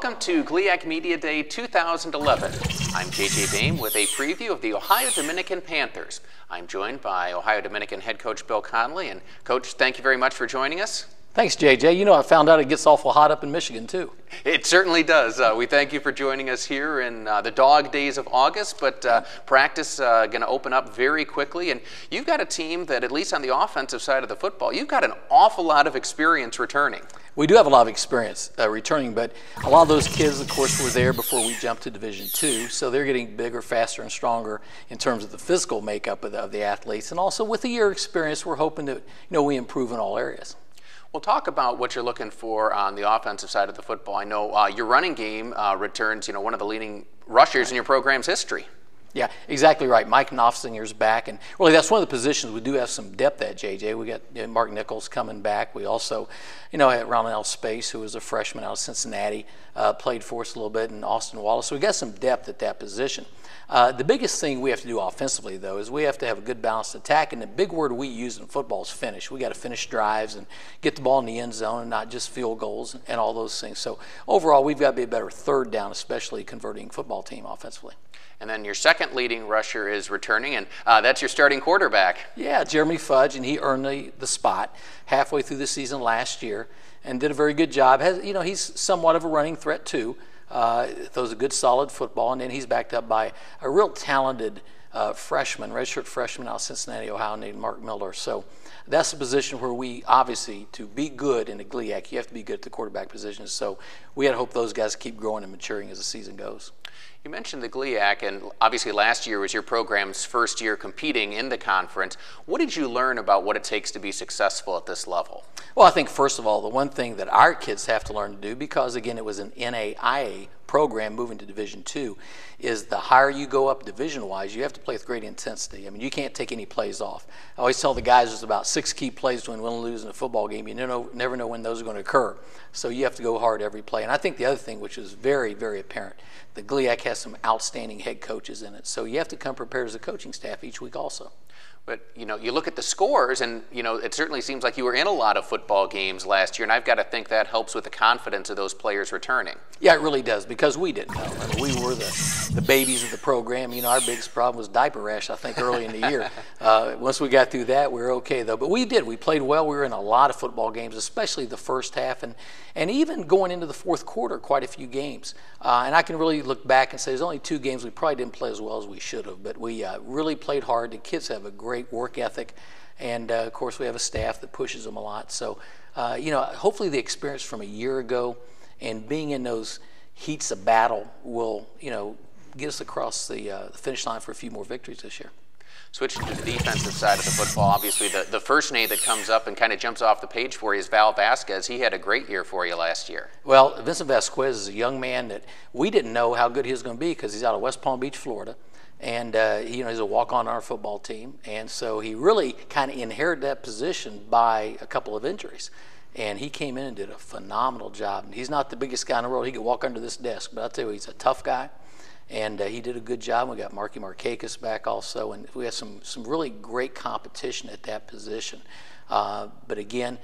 Welcome to GLIAC Media Day 2011. I'm JJ Boehm with a preview of the Ohio Dominican Panthers. I'm joined by Ohio Dominican head coach Bill Connolly. And Coach, thank you very much for joining us. Thanks, JJ. You know, I found out it gets awful hot up in Michigan, too. It certainly does. We thank you for joining us here in the dog days of August, but practice going to open up very quickly. And you've got a team that, at least on the offensive side of the football, you've got an awful lot of experience returning. We do have a lot of experience returning, but a lot of those kids, of course, were there before we jumped to Division II, so they're getting bigger, faster, and stronger in terms of the physical makeup of the athletes. And also, with the year experience, we're hoping that we improve in all areas. We'll talk about what you're looking for on the offensive side of the football. I know your running game returns, one of the leading rushers in your program's history. Yeah, exactly right. Mike Knopfsinger's back, and really that's one of the positions we do have some depth at, JJ. We got Mark Nichols coming back. We also, had Ronald Space, who was a freshman out of Cincinnati, played for us a little bit, and Austin Wallace. So we got some depth at that position. The biggest thing we have to do offensively, though, is we have to have a good balanced attack, and the big word we use in football is finish. We got to finish drives and get the ball in the end zone and not just field goals and all those things. So overall, we've got to be a better third down, especially converting football team offensively. And then your second leading rusher is returning, and that's your starting quarterback. Yeah, Jeremy Fudge, and he earned the spot halfway through the season last year and did a very good job. He's somewhat of a running threat, too. Throws a good, solid football, and then he's backed up by a real talented redshirt freshman out of Cincinnati, Ohio, named Mark Miller. So that's a position where we, obviously, to be good in the GLIAC, you have to be good at the quarterback position. So we got to hope those guys keep growing and maturing as the season goes. You mentioned the GLIAC, and obviously last year was your program's first year competing in the conference. What did you learn about what it takes to be successful at this level? Well, I think, first of all, the one thing that our kids have to learn to do, because, again, it was an NAIA program moving to Division II, is the higher you go up division-wise, you have to play with great intensity. I mean, you can't take any plays off. I always tell the guys there's about 6 key plays to win and lose in a football game. You never know when those are going to occur. So you have to go hard every play. And I think the other thing, which is very, very apparent, the GLIAC has some outstanding head coaches in it. So you have to come prepared as a coaching staff each week also. But, you look at the scores, and, it certainly seems like you were in a lot of football games last year, and I've got to think that helps with the confidence of those players returning. Yeah, it really does, because we didn't know. I mean, we were the babies of the program. Our biggest problem was diaper rash, I think, early in the year. Once we got through that, we were okay, though. But we did. We played well. We were in a lot of football games, especially the first half, and even going into the fourth quarter, quite a few games. And I can really look back and say there's only 2 games we probably didn't play as well as we should have, but we really played hard. The kids have a great work ethic, and of course we have a staff that pushes them a lot. So hopefully the experience from a year ago and being in those heats of battle will get us across the finish line for a few more victories this year. Switching to the defensive side of the football, obviously the first name that comes up and kind of jumps off the page for you is Val Vasquez. He had a great year for you last year. Well, Vincent Vasquez is a young man that we didn't know how good he was going to be, because he's out of West Palm Beach, Florida. And he's a walk-on our football team, and so he really kind of inherited that position by a couple of injuries. And he came in and did a phenomenal job. And he's not the biggest guy in the world. He could walk under this desk, but I'll tell you, he's a tough guy, and he did a good job. We got Marky Markakis back also, and we have some really great competition at that position. But again,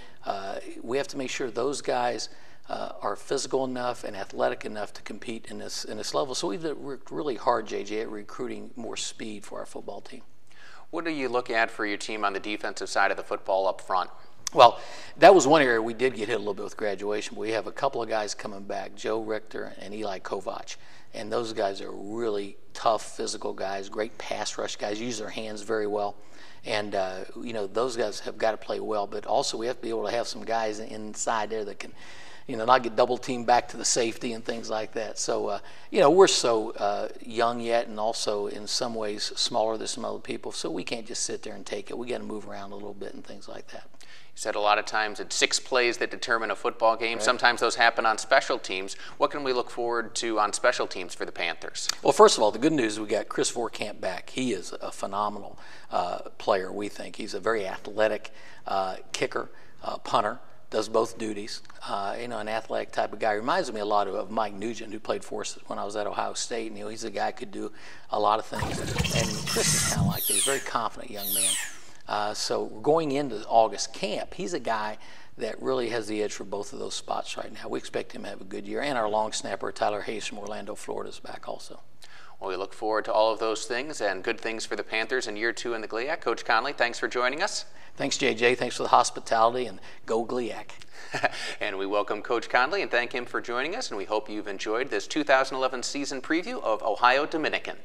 we have to make sure those guys are physical enough and athletic enough to compete in this level. So we've worked really hard, JJ, at recruiting more speed for our football team. What do you look at for your team on the defensive side of the football up front? Well, that was one area we did get hit a little bit with graduation. We have a couple of guys coming back, Joe Richter and Eli Kovac. And those guys are really tough, physical guys, great pass rush guys, use their hands very well. And, those guys have got to play well. But also we have to be able to have some guys inside there that can not get double teamed back to the safety and things like that. So, we're so young yet, and also in some ways smaller than some other people, so we can't just sit there and take it. We got to move around a little bit and things like that. You said a lot of times it's 6 plays that determine a football game. Right. Sometimes those happen on special teams. What can we look forward to on special teams for the Panthers? Well, first of all, the good news is we got Chris Vorkamp back. He is a phenomenal player, we think. He's a very athletic kicker, punter. Does both duties, an athletic type of guy. Reminds me a lot of Mike Nugent, who played for us when I was at Ohio State. And, he's a guy who could do a lot of things. And Chris is kind of like that. He's a very confident young man. So going into August camp, he's a guy that really has the edge for both of those spots right now. We expect him to have a good year. And our long snapper, Tyler Hayes from Orlando, Florida, is back also. Well, we look forward to all of those things and good things for the Panthers in year 2 in the GLIAC. Coach Conley, thanks for joining us. Thanks, JJ. Thanks for the hospitality, and go GLIAC. And we welcome Coach Conley and thank him for joining us, and we hope you've enjoyed this 2011 season preview of Ohio Dominican.